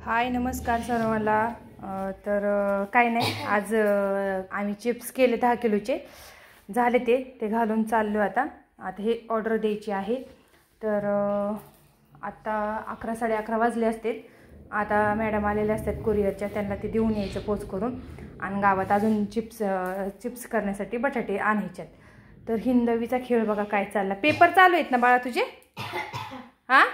हाय नमस्कार सर्वांना। तर काय नाही, आज आम्ही चिप्स केले 10 किलोचे झाले, ते घालून चाललो आता हे ऑर्डर द्यायची आहे। तर आता 11 साडे 11 वाजले असते। आता मॅडम आलेले असतात कुरिअरच्या, त्यांना ते देऊन यायचं पोच करून, आणि गावात अजून चिप्स करण्यासाठी बटाटे आणायच्यात। तर हिंदवीचा खेळ बघा काय चालला। पेपर चालू आहेत ना बाळा तुझे? हां,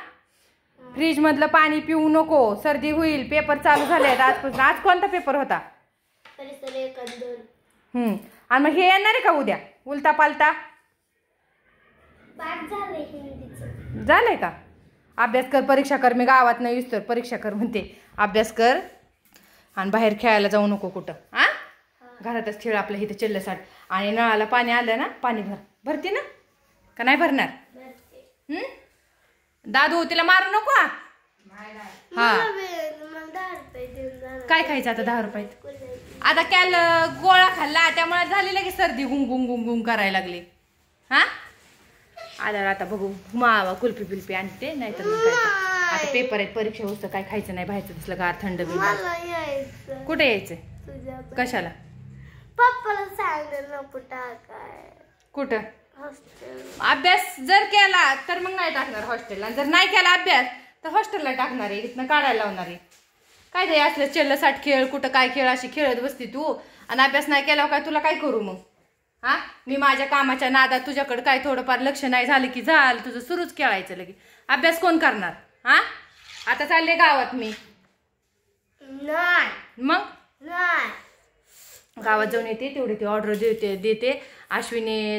फ्रीज मधलं पाणी पिऊ नको, सर्दी होईल। पेपर चालू झाले आहेत आजपासून। आज कोणता पेपर होता? आणि मग हे येणार आहे का उद्या उलटा पालटा? झालंय का? अभ्यास कर, परीक्षा कर। मी गावात नाही विसर, परीक्षा कर म्हणते, अभ्यास कर आणि बाहेर खेळायला जाऊ नको कुठं। हा, घरातच खेळ आपल्या इथे चिल्लसाट। आणि नळाला पाणी आलं ना, पाणी भरते ना का नाही भरणार? दादू तिला मारू नको। हा, काय खायचं आता 10 रुपयात? आता काल गोळा खाल्ला त्यामुळे झालेलं की सर्दी गुंग गुंग गुंग गुंग करायला लागली। हा, आता बघू मावा कुल्फी बिल्फी आणते, नाहीतर मग काय। आता पेपर आहेत, परीक्षा होतं, काय खायचं नाही बाहेरचं दिसलं गार थंड बिल। कुठे यायचं? कशाला? पप्पाला सांगितलं नको टाकाय। कुठं? अभ्यास जर केला तर मग नाही टाकणार हॉस्टेलला, जर नाही केला अभ्यास तर हॉस्टेलला टाकणार आहे, इथनं काढायला लावणार आहे। काय ते असलं चिल्लसाट खेळ, कुठं काय खेळ अशी खेळत बसती तू, आणि अभ्यास नाही केल्यावर काय तुला काय करू मग? हा, मी माझ्या कामाच्या नादात तुझ्याकडे काय थोडंफार लक्ष नाही झालं की झालं तुझं सुरूच खेळायचं लगे। अभ्यास कोण करणार? हा, आता चालले गावात मी। नाही मग नाही, गावात जाऊन येते, तेवढी ती ऑर्डर देते। अश्विनी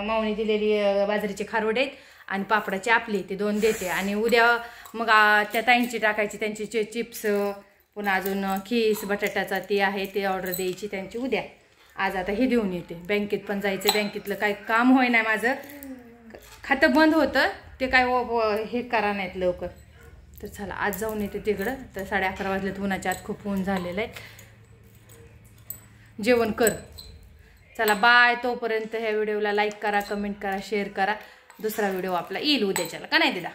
माऊनी दिलेली बाजरीचे खारवडे आहेत आणि पापडाचे आपले ते 2 देते, आणि उद्या मग त्या ताईंची टाकायची, त्यांची चिप्स, पुन्हा अजून खीस बटाट्याचा ते आहे, ते ऑर्डर द्यायची त्यांची उद्या। आज आता हे देऊन येते। बँकेत पण जायचं, बँकेतलं काय काम होय नाही, माझं खातं बंद होतं, ते काय हे करा नाहीत लवकर। तर चला आज जाऊन येते तिकडं। तर 11:30 वाजलेत, उन्हाच्या आत खूप ऊन झालेलं आहे। जेवण कर, चला बाय। तोपर्यंत ह्या व्हिडिओला लाईक करा, कमेंट करा, शेअर करा। दुसरा व्हिडिओ आपला येईल उद्याच्याला, का नाही दिदा?